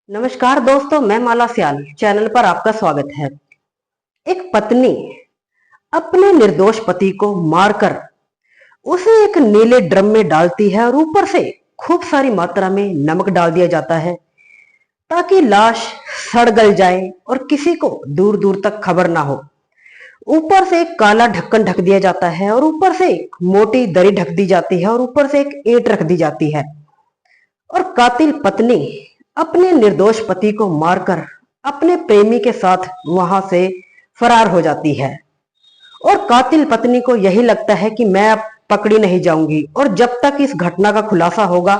नमस्कार दोस्तों, मैं माला सियाल चैनल पर आपका स्वागत है। एक पत्नी अपने निर्दोष पति को मारकर उसे एक नीले ड्रम में डालती है और ऊपर से खूब सारी मात्रा में नमक डाल दिया जाता है ताकि लाश सड़ गल जाए और किसी को दूर दूर तक खबर ना हो। ऊपर से एक काला ढक्कन ढक दिया जाता है और ऊपर से एक मोटी दरी ढक दी जाती है और ऊपर से एक ईंट रख दी जाती है और कातिल पत्नी अपने निर्दोष पति को मारकर अपने प्रेमी के साथ वहां से फरार हो जाती है। और कातिल पत्नी को यही लगता है कि मैं अब पकड़ी नहीं जाऊंगी और जब तक इस घटना का खुलासा होगा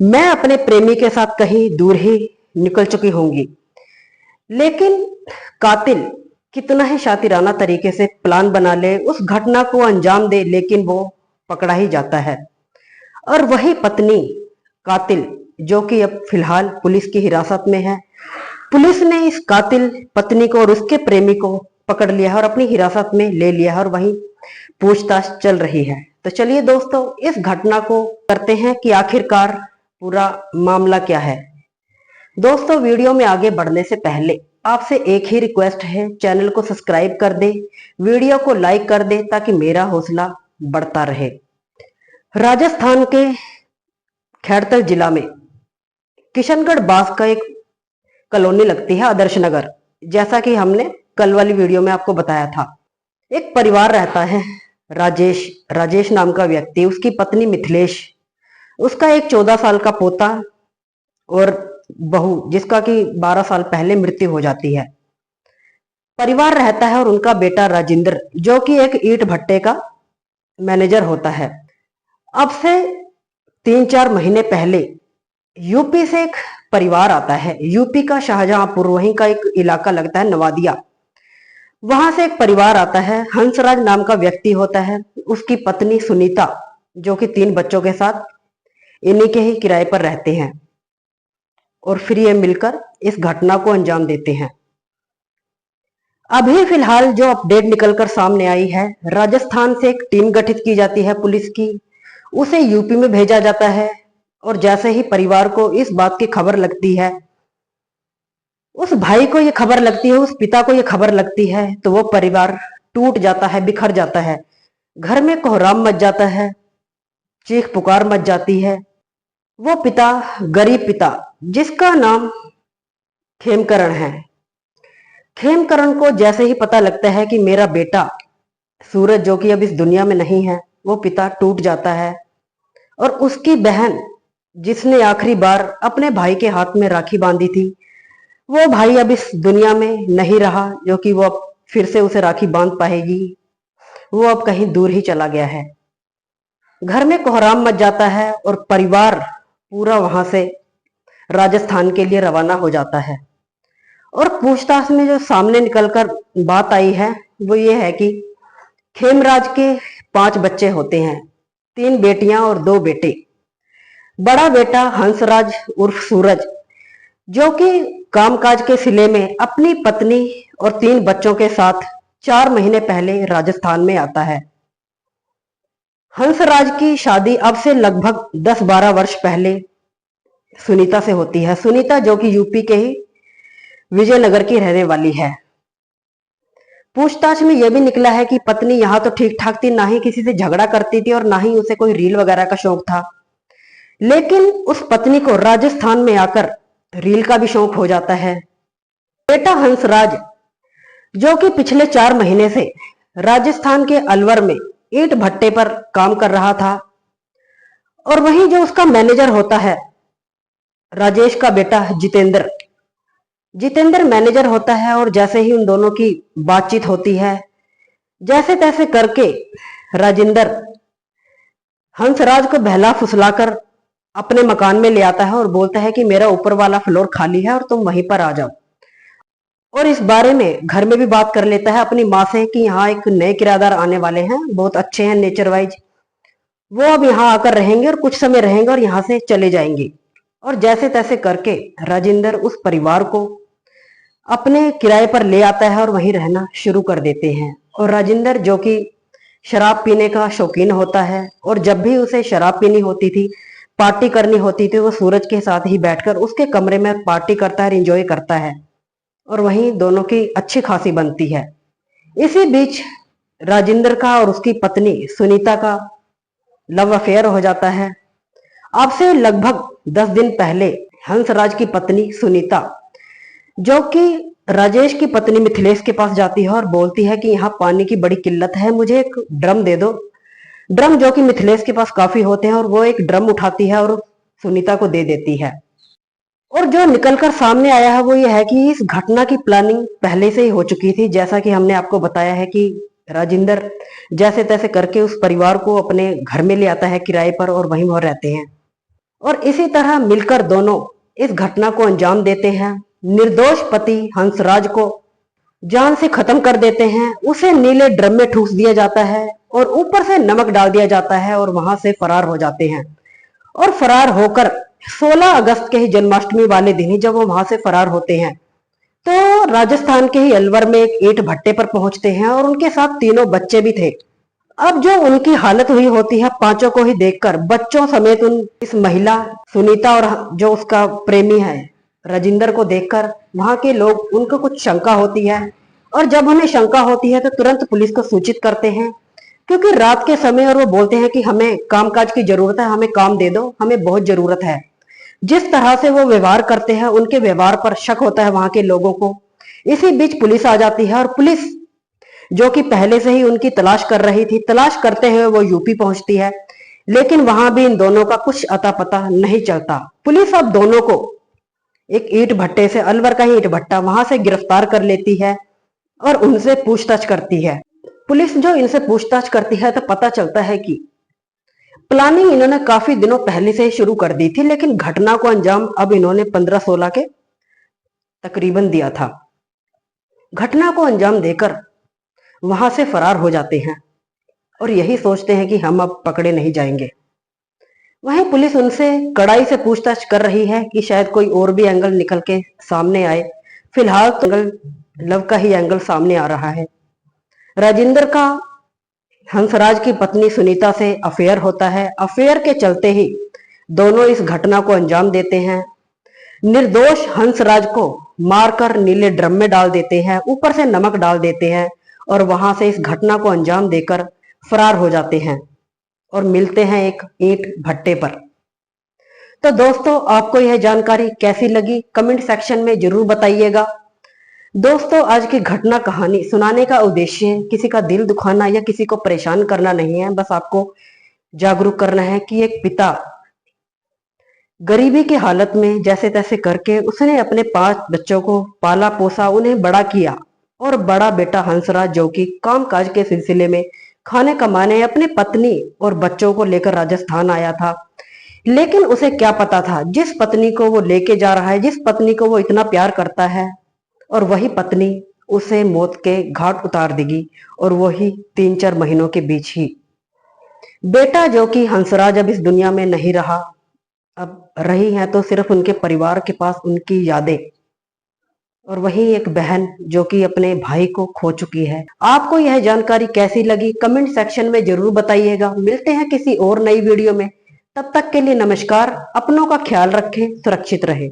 मैं अपने प्रेमी के साथ कहीं दूर ही निकल चुकी होंगी। लेकिन कातिल कितना ही शातिराना तरीके से प्लान बना ले, उस घटना को अंजाम दे, लेकिन वो पकड़ा ही जाता है। और वही पत्नी कातिल जो कि अब फिलहाल पुलिस की हिरासत में है, पुलिस ने इस कातिल पत्नी को और उसके प्रेमी को पकड़ लिया है और अपनी हिरासत में ले लिया है और वहीं पूछताछ चल रही है। तो चलिए दोस्तों, इस घटना को करते हैं कि आखिरकार पूरा मामला क्या है। दोस्तों, वीडियो में आगे बढ़ने से पहले आपसे एक ही रिक्वेस्ट है, चैनल को सब्सक्राइब कर दे, वीडियो को लाइक कर दे ताकि मेरा हौसला बढ़ता रहे। राजस्थान के खैरतल जिला में किशनगढ़ बास का एक कॉलोनी लगती है, आदर्श नगर, जैसा कि हमने कल वाली वीडियो में आपको बताया था। एक परिवार रहता है, राजेश नाम का व्यक्ति, उसकी पत्नी मिथिलेश, उसका एक 14 साल का पोता और बहू जिसका कि 12 साल पहले मृत्यु हो जाती है। परिवार रहता है और उनका बेटा राजेंद्र जो कि एक ईंट भट्टे का मैनेजर होता है। अब से 3-4 महीने पहले यूपी से एक परिवार आता है, यूपी का शाहजहांपुर, वहीं का एक इलाका लगता है नवादिया, वहां से एक परिवार आता है। हंसराज नाम का व्यक्ति होता है, उसकी पत्नी सुनीता जो कि 3 बच्चों के साथ इन्हीं के ही किराए पर रहते हैं और फिर ये मिलकर इस घटना को अंजाम देते हैं। अभी फिलहाल जो अपडेट निकलकर सामने आई है, राजस्थान से एक टीम गठित की जाती है पुलिस की, उसे यूपी में भेजा जाता है और जैसे ही परिवार को इस बात की खबर लगती है, उस भाई को ये खबर लगती है, उस पिता को ये खबर लगती है, तो वो परिवार टूट जाता है, बिखर जाता है। घर में कोहराम मच जाता है, चीख पुकार मच जाती है। वो पिता, गरीब पिता जिसका नाम खेमकरण है, खेमकरण को जैसे ही पता लगता है कि मेरा बेटा सूरज जो कि अब इस दुनिया में नहीं है, वो पिता टूट जाता है। और उसकी बहन जिसने आखिरी बार अपने भाई के हाथ में राखी बांधी थी, वो भाई अब इस दुनिया में नहीं रहा जो कि वो अब फिर से उसे राखी बांध पाएगी, वो अब कहीं दूर ही चला गया है। घर में कोहराम मच जाता है और परिवार पूरा वहां से राजस्थान के लिए रवाना हो जाता है। और पूछताछ में जो सामने निकलकर बात आई है वो ये है कि खेमराज के 5 बच्चे होते हैं, 3 बेटियां और 2 बेटे। बड़ा बेटा हंसराज उर्फ सूरज जो कि कामकाज के सिले में अपनी पत्नी और 3 बच्चों के साथ 4 महीने पहले राजस्थान में आता है। हंसराज की शादी अब से लगभग 10-12 वर्ष पहले सुनीता से होती है। सुनीता जो कि यूपी के ही विजयनगर की रहने वाली है। पूछताछ में यह भी निकला है कि पत्नी यहां तो ठीक ठाक थी, ना ही किसी से झगड़ा करती थी और ना ही उसे कोई रील वगैरह का शौक था, लेकिन उस पत्नी को राजस्थान में आकर रील का भी शौक हो जाता है। बेटा हंसराज जो कि पिछले 4 महीने से राजस्थान के अलवर में ईंट भट्टे पर काम कर रहा था, और वहीं जो उसका मैनेजर होता है, राजेश का बेटा जितेंद्र मैनेजर होता है। और जैसे ही उन दोनों की बातचीत होती है, जैसे तैसे करके राजेंद्र हंसराज को बहला फुसलाकर अपने मकान में ले आता है और बोलता है कि मेरा ऊपर वाला फ्लोर खाली है और तुम वहीं पर आ जाओ। और इस बारे में घर में भी बात कर लेता है अपनी माँ से कि यहाँ एक नए किराएदार आने वाले हैं, बहुत अच्छे हैं नेचर वाइज, वो अब यहाँ आकर रहेंगे और कुछ समय रहेंगे और यहाँ से चले जाएंगे। और जैसे तैसे करके राजेंद्र उस परिवार को अपने किराए पर ले आता है और वहीं रहना शुरू कर देते हैं। और राजेंद्र जो कि शराब पीने का शौकीन होता है, और जब भी उसे शराब पीनी होती थी पार्टी करनी होती थी वो सूरज के साथ ही बैठकर उसके कमरे में पार्टी करता है, एंजॉय करता है और वहीं दोनों की अच्छी खासी बनती है। इसी बीच राजेंद्र का और उसकी पत्नी सुनीता का लव अफेयर हो जाता है। अब से लगभग 10 दिन पहले हंसराज की पत्नी सुनीता, जो कि राजेश की पत्नी मिथिलेश के पास जाती है और बोलती है कि यहाँ पानी की बड़ी किल्लत है, मुझे एक ड्रम दे दो। ड्रम जो कि मिथिलेश के पास काफी होते हैं और वो एक ड्रम उठाती है और सुनीता को दे देती है। और जो निकलकर सामने आया है वो ये है कि इस घटना की प्लानिंग पहले से ही हो चुकी थी। जैसा कि हमने आपको बताया है कि राजेंद्र जैसे तैसे करके उस परिवार को अपने घर में ले आता है किराए पर और वहीं वो रहते हैं और इसी तरह मिलकर दोनों इस घटना को अंजाम देते हैं। निर्दोष पति हंसराज को जान से खत्म कर देते हैं, उसे नीले ड्रम में ठूस दिया जाता है और ऊपर से नमक डाल दिया जाता है और वहां से फरार हो जाते हैं। और फरार होकर 16 अगस्त के ही जन्माष्टमी वाले दिन ही जब वो वहां से फरार होते हैं तो राजस्थान के ही अलवर में एक ईंट भट्टे पर पहुंचते हैं और उनके साथ तीनों बच्चे भी थे। अब जो उनकी हालत हुई होती है पांचों को ही देखकर बच्चों समेत उन इस महिला सुनीता और जो उसका प्रेमी है राजेंद्र को देखकर वहां के लोग उनको कुछ शंका होती है और जब उन्हें शंका होती है तो तुरंत पुलिस को सूचित करते हैं, क्योंकि रात के समय और वो बोलते हैं कि हमें कामकाज की जरूरत है, हमें काम दे दो, हमें बहुत जरूरत है। जिस तरह से वो व्यवहार करते हैं उनके व्यवहार पर शक होता है वहां के लोगों को। इसी बीच पुलिस आ जाती है और पुलिस जो कि पहले से ही उनकी तलाश कर रही थी, तलाश करते हुए वो यूपी पहुंचती है, लेकिन वहां भी इन दोनों का कुछ अता पता नहीं चलता। पुलिस अब दोनों को एक ईंट भट्टे से, अलवर का ही ईंट भट्टा, वहां से गिरफ्तार कर लेती है और उनसे पूछताछ करती है। पुलिस जो इनसे पूछताछ करती है तो पता चलता है कि प्लानिंग इन्होंने काफी दिनों पहले से ही शुरू कर दी थी, लेकिन घटना को अंजाम अब इन्होंने 15-16 के तकरीबन दिया था। घटना को अंजाम देकर वहां से फरार हो जाते हैं और यही सोचते हैं कि हम अब पकड़े नहीं जाएंगे। वहीं पुलिस उनसे कड़ाई से पूछताछ कर रही है कि शायद कोई और भी एंगल निकल के सामने आए। फिलहाल तो लव का ही एंगल सामने आ रहा है। राजेंद्र का हंसराज की पत्नी सुनीता से अफेयर होता है। अफेयर के चलते ही दोनों इस घटना को अंजाम देते हैं। निर्दोष हंसराज को मारकर नीले ड्रम में डाल देते हैं, ऊपर से नमक डाल देते हैं और वहां से इस घटना को अंजाम देकर फरार हो जाते हैं और मिलते हैं एक ईंट भट्टे पर। तो दोस्तों, आपको यह जानकारी कैसी लगी कमेंट सेक्शन में जरूर बताइएगा। दोस्तों, आज की घटना कहानी सुनाने का उद्देश्य किसी का दिल दुखाना या किसी को परेशान करना नहीं है, बस आपको जागरूक करना है कि एक पिता गरीबी की हालत में जैसे तैसे करके उसने अपने 5 बच्चों को पाला पोसा, उन्हें बड़ा किया और बड़ा बेटा हंसराज जो कि कामकाज के सिलसिले में खाने कमाने अपनी पत्नी और बच्चों को लेकर राजस्थान आया था। लेकिन उसे क्या पता था जिस पत्नी को वो लेके जा रहा है, जिस पत्नी को वो इतना प्यार करता है, और वही पत्नी उसे मौत के घाट उतार देगी और वही 3-4 महीनों के बीच ही। बेटा जो कि हंसराज अब इस दुनिया में नहीं रहा, अब रही है तो सिर्फ उनके परिवार के पास उनकी यादें, और वही एक बहन जो कि अपने भाई को खो चुकी है। आपको यह जानकारी कैसी लगी कमेंट सेक्शन में जरूर बताइएगा। मिलते हैं किसी और नई वीडियो में, तब तक के लिए नमस्कार। अपनों का ख्याल रखें, सुरक्षित रहें।